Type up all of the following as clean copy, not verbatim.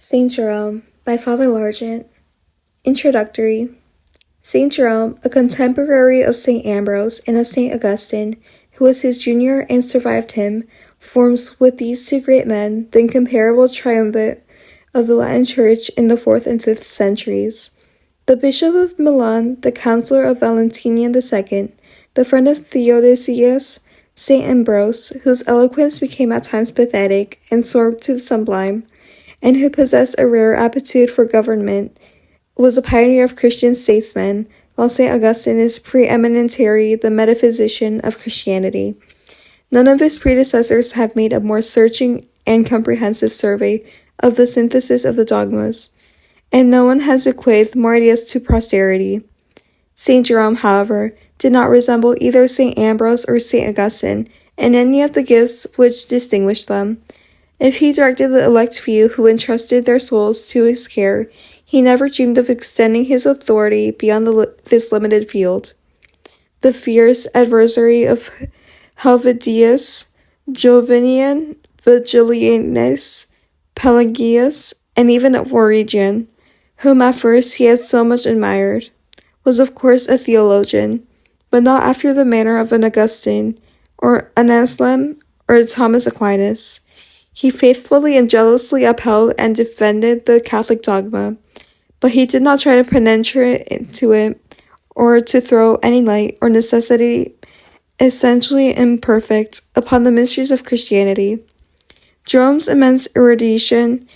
Saint Jerome by Father Largent. Introductory. Saint Jerome, a contemporary of Saint Ambrose and of Saint Augustine, who was his junior and survived him, forms with these two great men the incomparable triumvirate of the Latin Church in the 4th and 5th centuries. The Bishop of Milan, the Counselor of Valentinian II, the friend of Theodosius, Saint Ambrose, whose eloquence became at times pathetic and soared to the sublime, and who possessed a rare aptitude for government, was a pioneer of Christian statesmen, while St. Augustine is preeminently the metaphysician of Christianity. None of his predecessors have made a more searching and comprehensive survey of the synthesis of the dogmas, and no one has bequeathed more ideas to posterity. St. Jerome, however, did not resemble either St. Ambrose or St. Augustine in any of the gifts which distinguished them. If he directed the elect few who entrusted their souls to his care, he never dreamed of extending his authority beyond this limited field. The fierce adversary of Helvidius, Jovinian, Vigilianus, Pelagius, and even of Origen, whom at first he had so much admired, was of course a theologian, but not after the manner of an Augustine, or an Anselm, or a Thomas Aquinas. He faithfully and jealously upheld and defended the Catholic dogma, but he did not try to penetrate into it or to throw any light or necessity essentially imperfect upon the mysteries of Christianity. Jerome's immense erudition,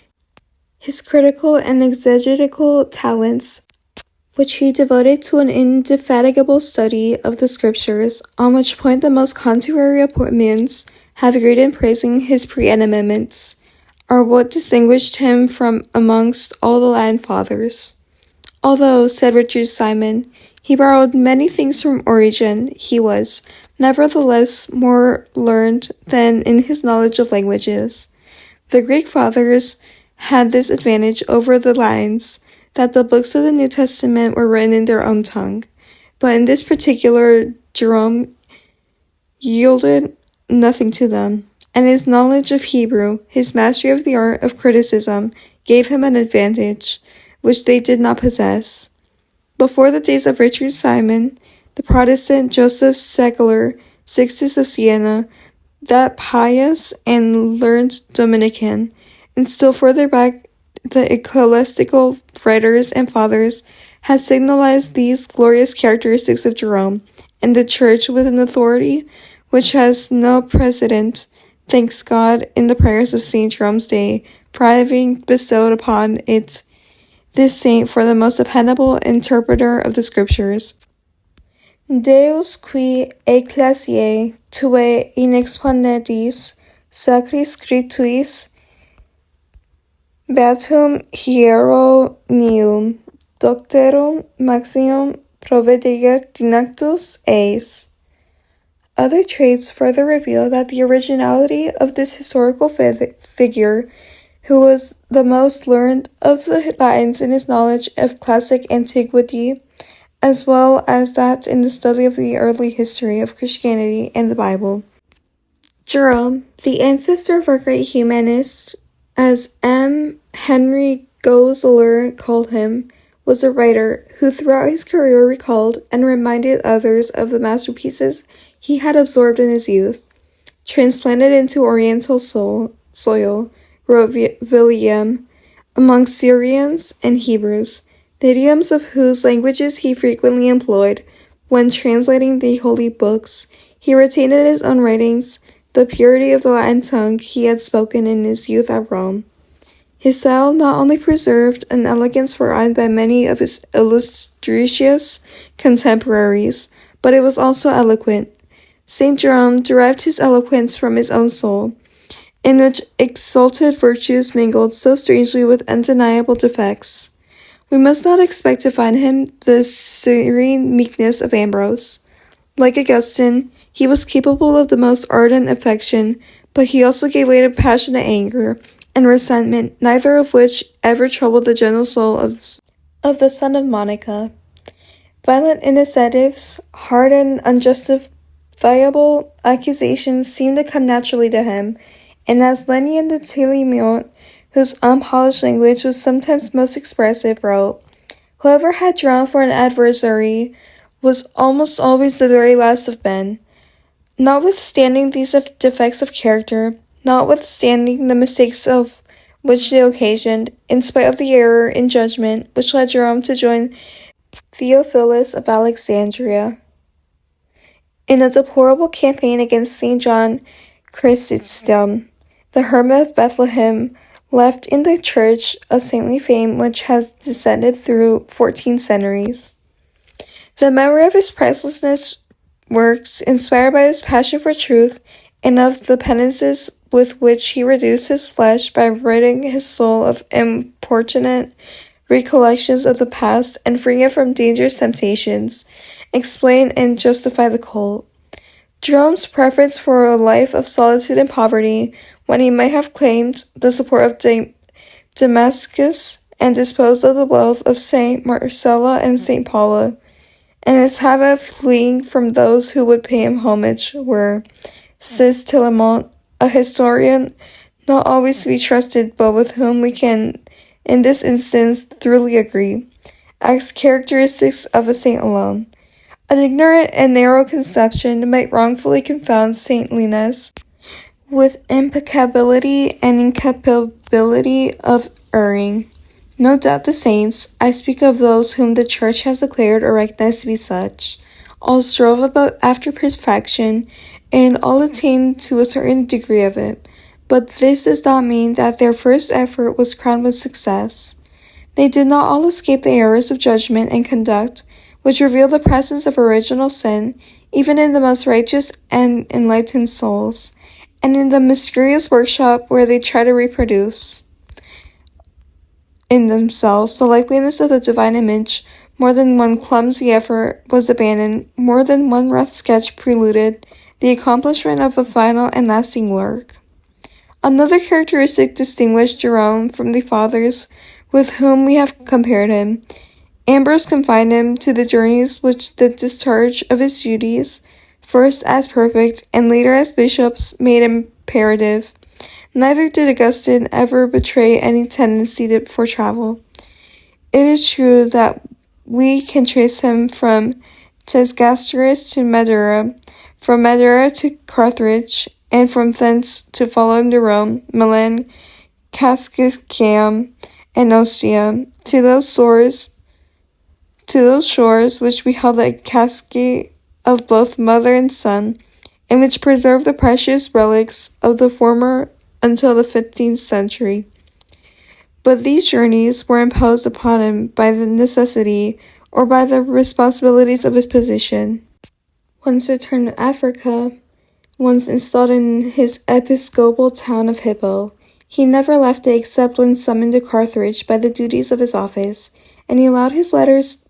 his critical and exegetical talents, which he devoted to an indefatigable study of the Scriptures, on which point the most contrary opinions have agreed in praising his preeminence, are what distinguished him from amongst all the Latin fathers. Although, said Richard Simon, he borrowed many things from Origen, he was, nevertheless, more learned than in his knowledge of languages. The Greek fathers had this advantage over the Latins, that the books of the New Testament were written in their own tongue, but in this particular Jerome yielded nothing to them, and his knowledge of Hebrew, his mastery of the art of criticism, gave him an advantage which they did not possess. Before the days of Richard Simon, the Protestant Joseph Secular, Sixtus of Siena, that pious and learned Dominican, and still further back the ecclesiastical writers and fathers, had signalized these glorious characteristics of Jerome, and the Church with an authority which has no precedent, thanks God, in the prayers of St. Jerome's day, for having bestowed upon it this saint for the most dependable interpreter of the Scriptures. Deus qui ecclesiae tuae inexponendis sacri scriptuis beatum Hieronymium doctorum maximum providegat dignus eis. Other traits further reveal that the originality of this historical figure, who was the most learned of the Latins in his knowledge of classic antiquity, as well as that in the study of the early history of Christianity and the Bible. Jerome, the ancestor of our great humanist, as M. Henry Gozeler called him, was a writer who throughout his career recalled and reminded others of the masterpieces he had absorbed in his youth. Transplanted into Oriental soil, wrote William, among Syrians and Hebrews, the idioms of whose languages he frequently employed when translating the holy books. He retained in his own writings the purity of the Latin tongue he had spoken in his youth at Rome. His style not only preserved an elegance foreign by many of his illustrious contemporaries, but it was also eloquent. St. Jerome derived his eloquence from his own soul, in which exalted virtues mingled so strangely with undeniable defects. We must not expect to find him the serene meekness of Ambrose. Like Augustine, he was capable of the most ardent affection, but he also gave way to passionate anger and resentment, neither of which ever troubled the gentle soul of the son of Monica. Violent initiatives, hard and unjustifiable accusations seemed to come naturally to him, and as Lennian de Télimont, whose unpolished language was sometimes most expressive, wrote, "Whoever had Jerome for an adversary was almost always the very last of men. Notwithstanding these defects of character, notwithstanding the mistakes of which they occasioned, in spite of the error in judgment which led Jerome to join Theophilus of Alexandria in a deplorable campaign against St. John Chrysostom, the hermit of Bethlehem, left in the church a saintly fame which has descended through 14 centuries. The memory of his priceless works, inspired by his passion for truth, and of the penances with which he reduced his flesh by ridding his soul of importunate recollections of the past and freeing it from dangerous temptations, explain and justify the cult. Jerome's preference for a life of solitude and poverty, when he might have claimed the support of Damascus and disposed of the wealth of St. Marcella and St. Paula, and his habit of fleeing from those who would pay him homage, were, says Tillemont, a historian not always to be trusted, but with whom we can, in this instance, thoroughly agree, as characteristics of a saint alone. An ignorant and narrow conception might wrongfully confound saintliness with impeccability and incapability of erring. No doubt the saints, I speak of those whom the Church has declared or recognized to be such, all strove about after perfection, and all attained to a certain degree of it, but this does not mean that their first effort was crowned with success. They did not all escape the errors of judgment and conduct, which reveal the presence of original sin, even in the most righteous and enlightened souls, and in the mysterious workshop where they try to reproduce in themselves the likeliness of the divine image. More than one clumsy effort was abandoned, more than one rough sketch preluded the accomplishment of a final and lasting work. Another characteristic distinguished Jerome from the fathers with whom we have compared him. Ambrose confined him to the journeys which the discharge of his duties, first as perfect and later as bishops, made imperative. Neither did Augustine ever betray any tendency for travel. It is true that we can trace him from Tesgasteris to Madeira, from Madeira to Carthage, and from thence to follow him to Rome, Milan, Cascicum, and Ostia, to those shores which beheld the cascade of both mother and son, and which preserved the precious relics of the former until the 15th century. But these journeys were imposed upon him by the necessity or by the responsibilities of his position. Once returned to Africa, once installed in his episcopal town of Hippo, he never left it except when summoned to Carthage by the duties of his office, and he allowed his letters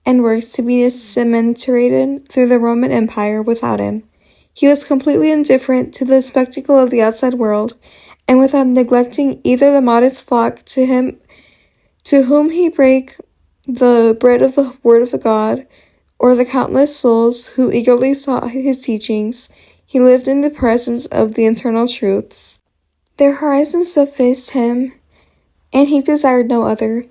and works to be disseminated through the Roman Empire without him. He was completely indifferent to the spectacle of the outside world, and without neglecting either the modest flock to whom he brake the bread of the word of God, or the countless souls who eagerly sought his teachings, he lived in the presence of the eternal truths. Their horizons sufficed him, and he desired no other.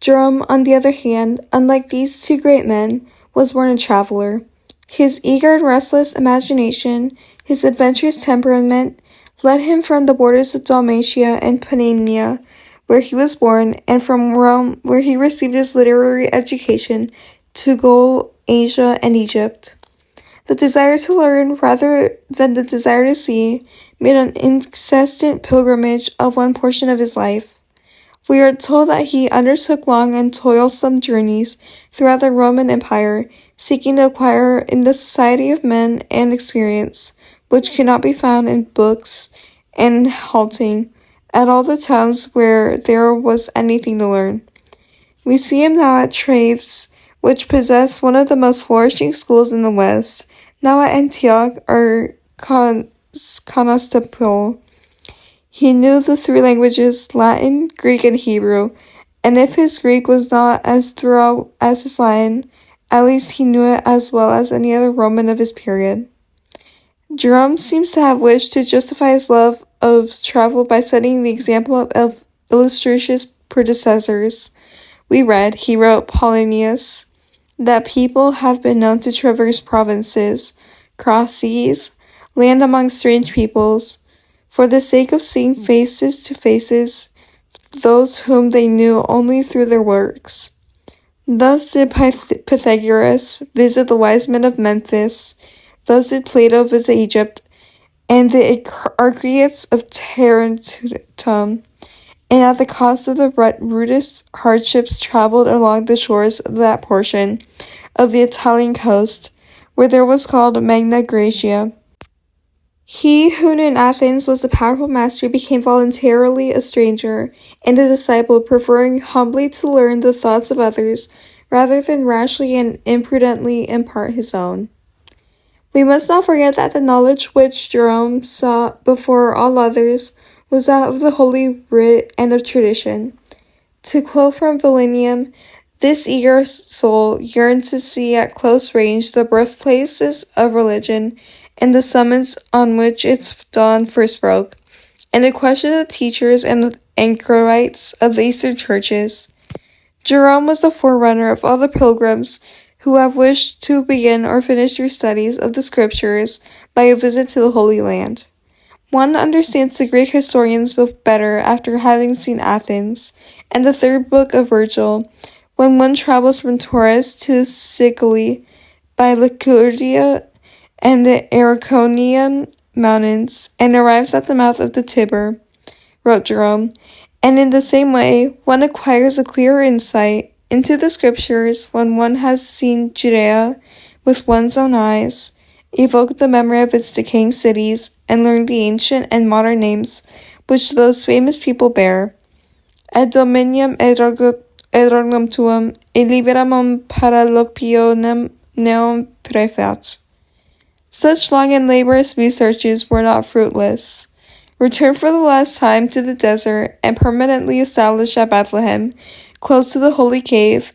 Jerome, on the other hand, unlike these two great men, was born a traveler. His eager and restless imagination, his adventurous temperament, led him from the borders of Dalmatia and Pannonia, where he was born, and from Rome, where he received his literary education, to Gaul, Asia, and Egypt. The desire to learn, rather than the desire to see, made an incessant pilgrimage of one portion of his life. We are told that he undertook long and toilsome journeys throughout the Roman Empire, seeking to acquire in the society of men an experience which cannot be found in books, and halting at all the towns where there was anything to learn. We see him now at Treves, which possessed one of the most flourishing schools in the West, now at Antioch or Constantinople. He knew the three languages, Latin, Greek, and Hebrew, and if his Greek was not as thorough as his Latin, at least he knew it as well as any other Roman of his period. Jerome seems to have wished to justify his love of travel by setting the example of illustrious predecessors. We read, he wrote Polonius, that people have been known to traverse provinces, cross seas, land among strange peoples, for the sake of seeing faces to faces those whom they knew only through their works. Thus did Pythagoras visit the wise men of Memphis, thus did Plato visit Egypt, and the Archaics of Tarentum, and at the cost of the rudest hardships traveled along the shores of that portion of the Italian coast, where there was called Magna Graecia. He who in Athens was a powerful master became voluntarily a stranger and a disciple, preferring humbly to learn the thoughts of others rather than rashly and imprudently impart his own. We must not forget that the knowledge which Jerome sought before all others was that of the Holy Writ and of tradition. To quote from Valenium, this eager soul yearned to see at close range the birthplaces of religion and the summits on which its dawn first broke, and to question the teachers and anchorites of the Eastern churches. Jerome was the forerunner of all the pilgrims who have wished to begin or finish their studies of the Scriptures by a visit to the Holy Land. One understands the Greek historians both better after having seen Athens and the third book of Virgil, when one travels from Taurus to Sicily by Lycurgia and the Araconian mountains, and arrives at the mouth of the Tiber, wrote Jerome, and in the same way, one acquires a clearer insight into the Scriptures when one has seen Judea with one's own eyes, evoked the memory of its decaying cities, and learned the ancient and modern names which those famous people bear. Ad dominium erogum tuum, e liberamum paralopionem neum prefat. Such long and laborious researches were not fruitless. Returned for the last time to the desert and permanently established at Bethlehem, close to the holy cave,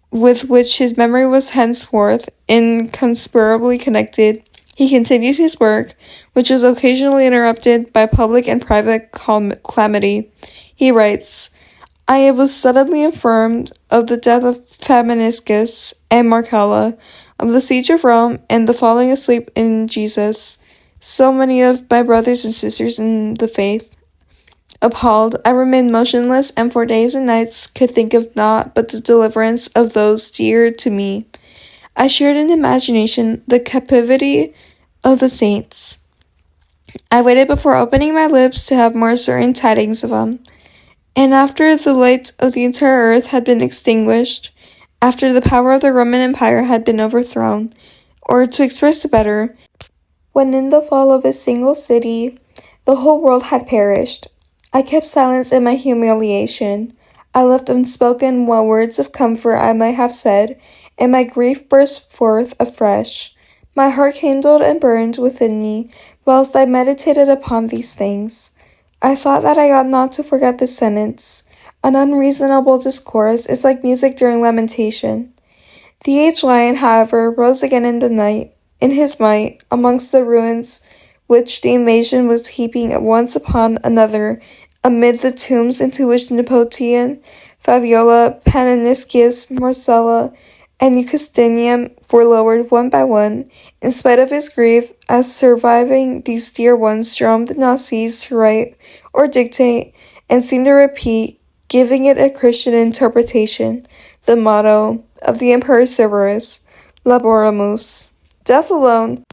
with which his memory was henceforth inconspirably connected, he continued his work, which was occasionally interrupted by public and private calamity. He writes, I was suddenly informed of the death of Famaniscus and Marcella, of the siege of Rome, and the falling asleep in Jesus, so many of my brothers and sisters in the faith. Appalled, I remained motionless, and for days and nights could think of naught but the deliverance of those dear to me. I shared in imagination the captivity of the saints. I waited before opening my lips to have more certain tidings of them. And after the light of the entire earth had been extinguished, after the power of the Roman Empire had been overthrown, or to express it better, when in the fall of a single city the whole world had perished, I kept silence in my humiliation. I left unspoken what words of comfort I might have said, and my grief burst forth afresh. My heart kindled and burned within me, whilst I meditated upon these things. I thought that I ought not to forget this sentence. An unreasonable discourse is like music during lamentation. The aged lion, however, rose again in the night, in his might, amongst the ruins which the invasion was heaping once upon another, amid the tombs into which Nepotian, Fabiola, Pananiscius, Marcella, and Justinian were lowered one by one. In spite of his grief, as surviving these dear ones, Jerome did not cease to write or dictate, and seemed to repeat, giving it a Christian interpretation, the motto of the Emperor Severus, Laboramus, death alone,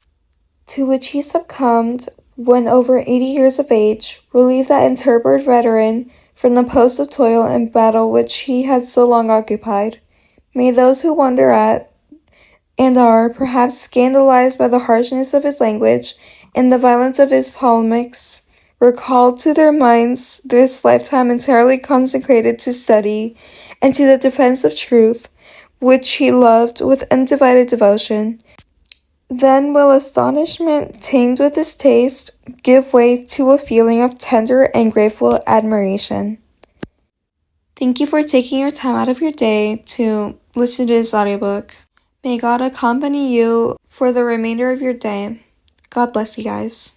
to which he succumbed when over 80 years of age, relieved that interred veteran from the post of toil and battle which he had so long occupied. May those who wonder at, and are perhaps scandalized by the harshness of his language and the violence of his polemics, recall to their minds this lifetime entirely consecrated to study and to the defense of truth, which he loved with undivided devotion. Then will astonishment, tinged with distaste, give way to a feeling of tender and grateful admiration. Thank you for taking your time out of your day to listen to this audiobook. May God accompany you for the remainder of your day. God bless you guys.